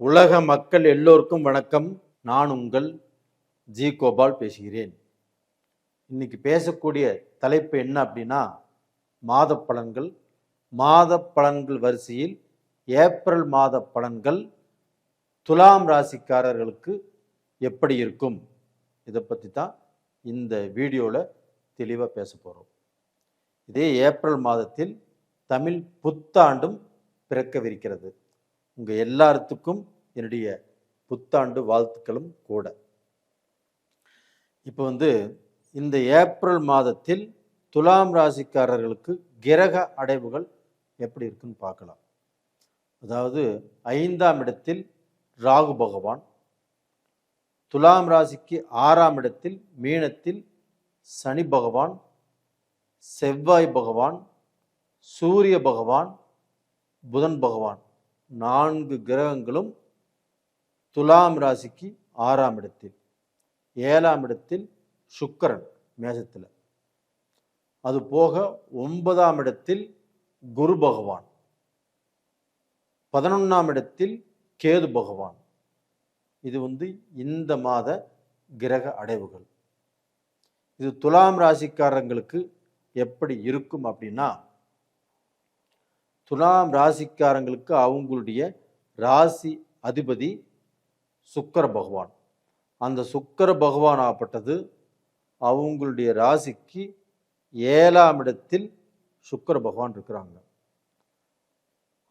உலக மக்கள் எல்லோருக்கும் வணக்கம். நான் உங்கள் ஜி கோபால் பேசுகிறேன். இன்னைக்கு பேசக்கூடிய தலைப்பு என்ன அப்படின்னா, மாத பலன்கள். மாத பலன்கள் வரிசையில் ஏப்ரல் மாத பலன்கள் துலாம் ராசிக்காரர்களுக்கு எப்படி இருக்கும், இதை பற்றி தான் இந்த வீடியோவில் தெளிவாக பேச போகிறோம். இதே ஏப்ரல் மாதத்தில் தமிழ் புத்தாண்டும் பிறக்கவிருக்கிறது. உங்கள் எல்லாத்துக்கும் என்னுடைய புத்தாண்டு வாழ்த்துக்களும் கூட. இப்போ இந்த ஏப்ரல் மாதத்தில் துலாம் ராசிக்காரர்களுக்கு கிரக அடைவுகள் எப்படி இருக்குன்னு பார்க்கலாம். அதாவது 5ஆம் இடத்தில் ராகு பகவான், துலாம் ராசிக்கு 6ஆம் இடத்தில் மீனத்தில் சனி பகவான், செவ்வாய் பகவான், சூரிய பகவான், புதன் பகவான், 4 கிரகங்களும் துலாம் ராசிக்கு 6ஆம் இடத்தில். 7ஆம் இடத்தில் சுக்கிரன் மேஷத்தில். அது போக 9ஆம் இடத்தில் குரு பகவான், 11ஆம் இடத்தில் கேது பகவான். இது இந்த மாத கிரக அடைவுகள். இது துலாம் ராசிக்காரங்களுக்கு எப்படி இருக்கும் அப்படின்னா, துலாம் ராசிக்காரங்களுக்கு அவங்களுடைய ராசி அதிபதி சுக்கிர பகவான். அந்த சுக்கிர பகவான் ஆகப்பட்டது அவங்களுடைய ராசிக்கு 7ஆம் இடத்தில் சுக்கிர பகவான் இருக்கிறாங்க.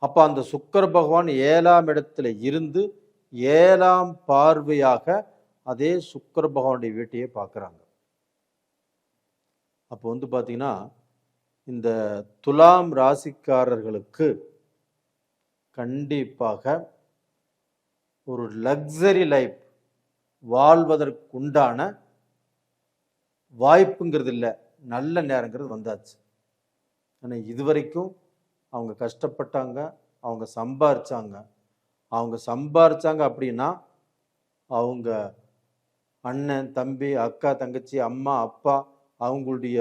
அப்போ அந்த சுக்கிர பகவான் 7ஆம் இடத்துல இருந்து 7ஆம் பார்வையாக அதே சுக்கிர பகவானுடைய வீட்டையே பார்க்குறாங்க. அப்போ பார்த்தீங்கன்னா, இந்த துலாம் ராசிக்காரர்களுக்கு கண்டிப்பாக ஒரு லக்ஸரி லைஃப் வாழ்வதற்குண்டான வாய்ப்புங்கிறது இல்லை, நல்ல நேரங்கிறது வந்தாச்சு. ஆனால் இதுவரைக்கும் அவங்க கஷ்டப்பட்டாங்க, அவங்க சம்பாரிச்சாங்க அப்படின்னா அவங்க அண்ணன் தம்பி அக்கா தங்கச்சி அம்மா அப்பா அவங்களுடைய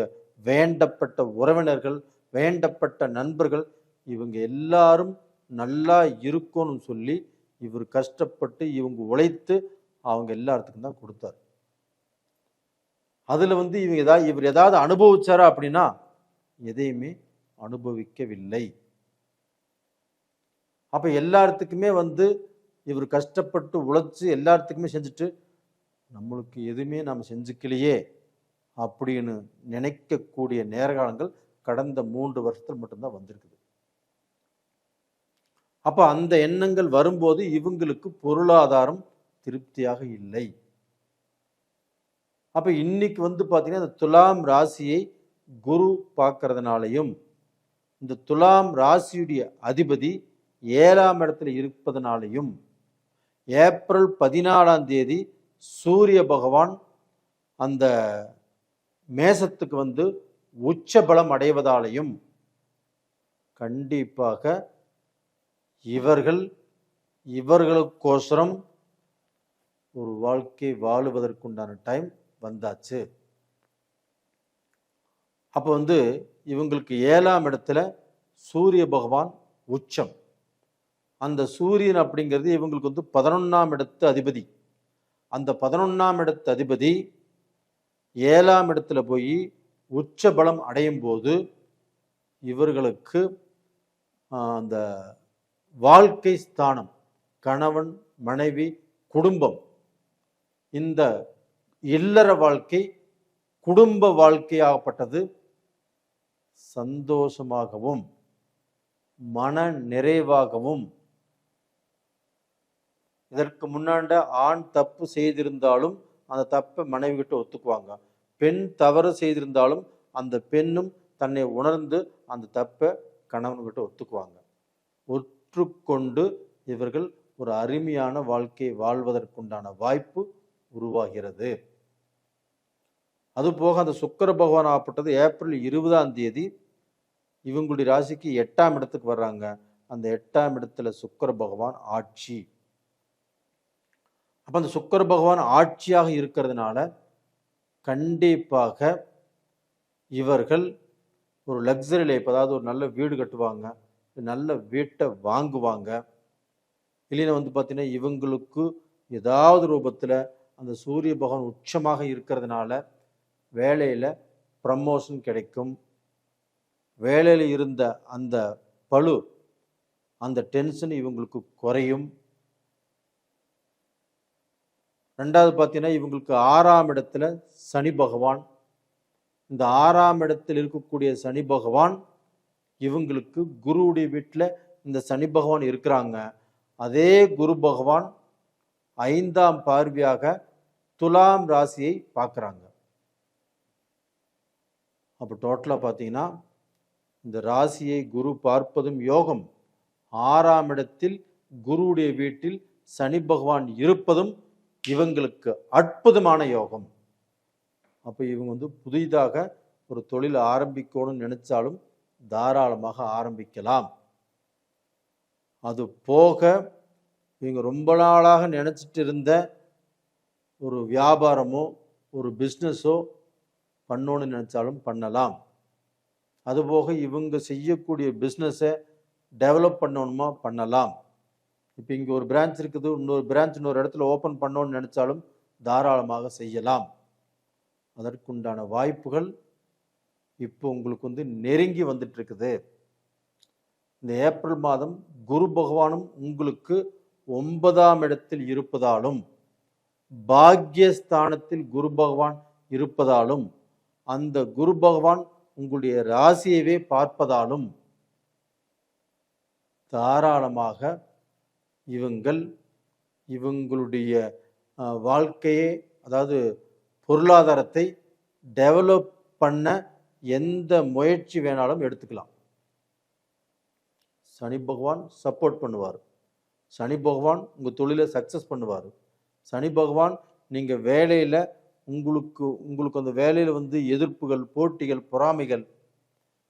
வேண்டப்பட்ட உறவினர்கள் வேண்டப்பட்ட நண்பர்கள் இவங்க எல்லாரும் நல்லா இருக்கணும்னு சொல்லி இவர் கஷ்டப்பட்டு இவங்க உழைத்து அவங்க எல்லாத்துக்கும் தான் கொடுத்தார். அதுல இவர் ஏதாவது அனுபவிச்சாரா அப்படின்னா எதையுமே அனுபவிக்கவில்லை. அப்ப எல்லாத்துக்குமே இவர் கஷ்டப்பட்டு உழைச்சு எல்லாத்துக்குமே செஞ்சுட்டு நம்மளுக்கு எதுவுமே நாம் செஞ்சுக்கலையே அப்படின்னு நினைக்கக்கூடிய நேரகாலங்கள் கடந்த 3 வருஷத்தில் மட்டும்தான் வந்திருக்குது. அப்ப அந்த எண்ணங்கள் வரும்போது இவங்களுக்கு பொருளாதாரம் திருப்தியாக இல்லை. அப்ப இன்னைக்கு பார்த்தீங்கன்னா, இந்த துலாம் ராசியை குரு பார்க்கறதுனாலையும் இந்த துலாம் ராசியுடைய அதிபதி 7ஆம் இடத்துல இருப்பதனாலையும் ஏப்ரல் 14ஆம் தேதி சூரிய பகவான் அந்த மேசத்துக்கு உச்ச பலம் அடைவதாலையும் கண்டிப்பாக இவர்களுக்கோசரம் ஒரு வாழ்க்கை வாழுவதற்குண்டான டைம் வந்தாச்சு. அப்போ இவங்களுக்கு 7ஆம் இடத்துல சூரிய பகவான் உச்சம். அந்த சூரியன் அப்படிங்கிறது இவங்களுக்கு 11ஆம் இடத்து அதிபதி. அந்த 11ஆம் இடத்து அதிபதி 7ஆம் இடத்துல போய் உச்ச பலம் அடையும் போது இவர்களுக்கு அந்த வாழ்க்கை ஸ்தானம், கணவன் மனைவி குடும்பம், இந்த இல்லற வாழ்க்கை குடும்ப வாழ்க்கையாகப்பட்டது சந்தோஷமாகவும் மன நிறைவாகவும், இதற்கு முன்னாண்ட ஆண் தப்பு செய்திருந்தாலும் அந்த தப்பை மனைவி கிட்ட ஒத்துக்குவாங்க, பெண் தவறு செய்திருந்தாலும் அந்த பெண்ணும் தன்னை உணர்ந்து அந்த தப்பை கணவன்கிட்ட ஒத்துக்குவாங்க. ஒற்றுக்கொண்டு இவர்கள் ஒரு அருமையான வாழ்க்கை வாழ்வதற்குண்டான வாய்ப்பு உருவாகிறது. அதுபோக அந்த சுக்கிர பகவான் ஆகப்பட்டது ஏப்ரல் 20ஆம் தேதி இவங்களுடைய ராசிக்கு 8ஆம் இடத்துக்கு வர்றாங்க. அந்த 8ஆம் இடத்துல சுக்கிர பகவான் ஆட்சி. அப்ப அந்த சுக்கிர பகவான் ஆட்சியாக இருக்கிறதுனால கண்டிப்பாக இவர்கள் ஒரு லக்ஸரி லைஃப், அதாவது ஒரு நல்ல வீடு கட்டுவாங்க, நல்ல வீட்டை வாங்குவாங்க. இல்லைன்னா வந்து பார்த்தீங்கன்னா இவங்களுக்கு ஏதாவது ரூபத்தில் அந்த சூரிய பகவான் உச்சமாக இருக்கிறதுனால வேலையில் ப்ரமோஷன் கிடைக்கும். வேலையில் இருந்த அந்த பளு, அந்த டென்ஷன் இவங்களுக்கு குறையும். ரெண்டாவது பார்த்தீங்கன்னா இவங்களுக்கு 6ஆம் இடத்துல சனி பகவான். இந்த 6ஆம் இடத்தில் இருக்கக்கூடிய சனி பகவான் இவங்களுக்கு குருவுடைய வீட்டில் இந்த சனி பகவான் இருக்கிறாங்க. அதே குரு பகவான் 5ஆம் பார்வையாக துலாம் ராசியை பார்க்குறாங்க. அப்போ டோட்டலாக பார்த்தீங்கன்னா இந்த ராசியை குரு பார்ப்பதும் யோகம், 6ஆம் இடத்தில் குருவுடைய வீட்டில் சனி பகவான் இருப்பதும் இவங்களுக்கு அற்புதமான யோகம். அப்போ இவங்க வந்து புதிதாக ஒரு தொழில் ஆரம்பிக்கணும்னு நினைச்சாலும் தாராளமாக ஆரம்பிக்கலாம். அது போக இவங்க ரொம்ப நாளாக நினச்சிட்டு இருந்த ஒரு வியாபாரமோ ஒரு பிஸ்னஸோ பண்ணணும்னு நினச்சாலும் பண்ணலாம். அதுபோக இவங்க செய்யக்கூடிய பிஸ்னஸை டெவலப் பண்ணணுமா பண்ணலாம். இப்போ இங்கே ஒரு பிரான்ச் இருக்குது, இன்னொரு பிரான்ச் இன்னொரு இடத்துல ஓப்பன் பண்ணணும்னு நினச்சாலும் தாராளமாக செய்யலாம். அதற்குண்டான வாய்ப்புகள் இப்போ உங்களுக்கு வந்து நெருங்கி வந்துட்டு இருக்குது. இந்த ஏப்ரல் மாதம் குரு பகவானும் உங்களுக்கு 9ஆம் இடத்தில் இருப்பதாலும் பாக்யஸ்தானத்தில் குரு பகவான் இருப்பதாலும் அந்த குரு பகவான் உங்களுடைய ராசியவே பார்ப்பதாலும் தாராளமாக இவங்களுடைய வாழ்க்கையே, அதாவது பொருளாதாரத்தை டெவலப் பண்ண எந்த முயற்சி வேணாலும் எடுத்துக்கலாம். சனி பகவான் சப்போர்ட் பண்ணுவார். சனி பகவான் உங்கள் தொழிலை சக்ஸஸ் பண்ணுவார். சனி பகவான் நீங்கள் வேலையில் உங்களுக்கு அந்த வேலையில் வந்து எதிர்ப்புகள், போட்டிகள், பொறாமைகள்,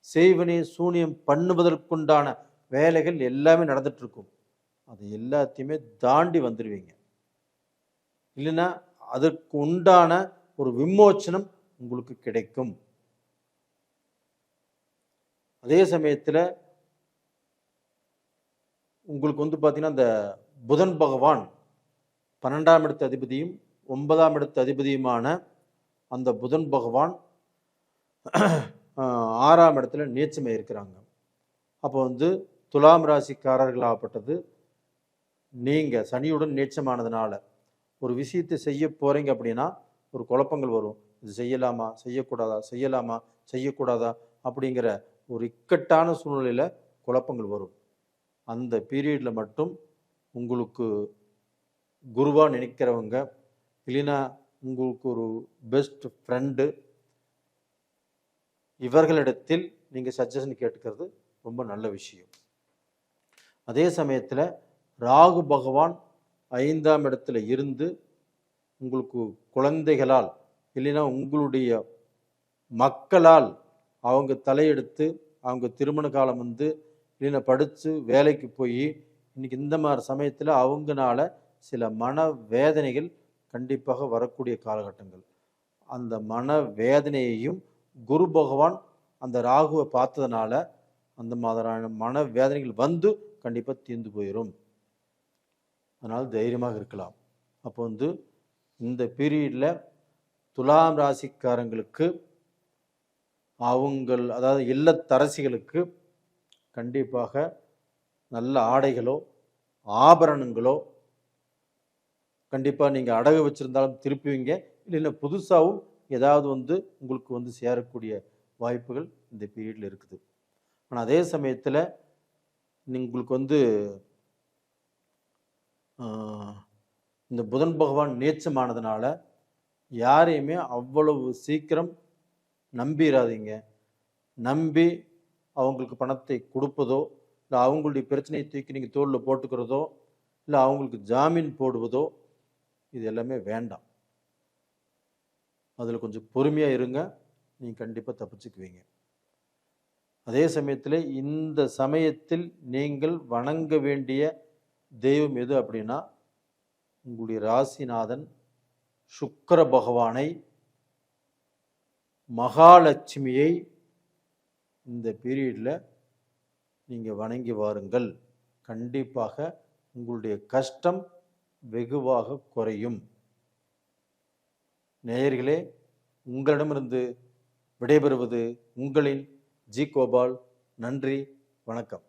செய்வனே சூனியம் பண்ணுவதற்குண்டான வேலைகள் எல்லாமே நடந்துட்டுருக்கும். அது எல்லாத்தையுமே தாண்டி வந்துடுவீங்க. இல்லைன்னா அதற்கு உண்டான ஒரு விமோச்சனம் உங்களுக்கு கிடைக்கும். அதே சமயத்தில் உங்களுக்கு வந்து பார்த்தீங்கன்னா இந்த புதன் பகவான் 12ஆம் இடத்து அதிபதியும் 9ஆம் இடத்து அதிபதியுமான அந்த புதன் பகவான் 6ஆம் இடத்துல நீச்சமாக இருக்கிறாங்க. அப்போ வந்து துலாம் ராசிக்காரர்களாகப்பட்டது நீங்கள் சனியுடன் நீச்சமானதுனால ஒரு விஷயத்தை செய்ய போகிறீங்க அப்படின்னா ஒரு குழப்பங்கள் வரும். இது செய்யலாமா, செய்யக்கூடாதா, செய்யலாமா, செய்யக்கூடாதா அப்படிங்கிற ஒரு இக்கட்டான சூழ்நிலையில் குழப்பங்கள் வரும். அந்த பீரியடில் மட்டும் உங்களுக்கு குருவாக நினைக்கிறவங்க, இல்லைன்னா உங்களுக்கு ஒரு பெஸ்ட் ஃப்ரெண்டு, இவர்களிடத்தில் நீங்கள் சஜஷன் கேட்டுக்கிறது ரொம்ப நல்ல விஷயம். அதே சமயத்தில் ராகு பகவான் 5ஆம் இடத்துல இருந்து உங்களுக்கு குழந்தைகளால், இல்லைன்னா உங்களுடைய மக்களால் அவங்க தலையெடுத்து அவங்க திருமண காலம் வந்து, இல்லைன்னா படித்து வேலைக்கு போய் இன்னைக்கு இந்த மாதிரி சமயத்தில் அவங்கனால சில மன வேதனைகள் கண்டிப்பாக வரக்கூடிய காலகட்டங்கள். அந்த மன வேதனையையும் குரு பகவான் அந்த ராகுவை பார்த்ததுனால அந்த மாதிரியான மன வேதனைகள் வந்து கண்டிப்பாக தீர்ந்து போயிடும். அதனால் தைரியமாக இருக்கலாம். அப்போ வந்து இந்த பீரியடில் துலாம் ராசிக்காரங்களுக்கு அதாவது இல்லத்தரசிகளுக்கு கண்டிப்பாக நல்ல ஆடைகளோ ஆபரணங்களோ கண்டிப்பாக நீங்கள் அடகு வச்சுருந்தாலும் திருப்புவீங்க. இல்லைன்னா புதுசாகவும் ஏதாவது வந்து உங்களுக்கு வந்து சேரக்கூடிய வாய்ப்புகள் இந்த பீரியடில் இருக்குது. ஆனால் அதே சமயத்தில் உங்களுக்கு வந்து இந்த புதன் பகவான் நீச்சமானதுனால யாரையுமே அவ்வளவு சீக்கிரம் நம்பிடாதீங்க. நம்பி அவங்களுக்கு பணத்தை கொடுப்பதோ, இல்லை அவங்களுடைய பிரச்சனையை தூக்கி நீங்கள் தோளில் போட்டுக்கிறதோ, இல்லை அவங்களுக்கு ஜாமீன் போடுவதோ, இது எல்லாமே வேண்டாம். அதில் கொஞ்சம் பொறுமையாக இருங்க, நீங்கள் கண்டிப்பாக தப்பிச்சுக்குவீங்க. அதே சமயத்தில் இந்த சமயத்தில் நீங்கள் வணங்க வேண்டிய தெய்வம் எது அப்படின்னா உங்களுடைய ராசிநாதன் சுக்கிர பகவானை, மகாலட்சுமியை இந்த பீரியடில் நீங்கள் வணங்கி வாருங்கள். கண்டிப்பாக உங்களுடைய கஷ்டம் வெகுவாக குறையும். நேயர்களே, உங்களிடமிருந்து விடைபெறுவது உங்களின் ஜி. கோபால். நன்றி, வணக்கம்.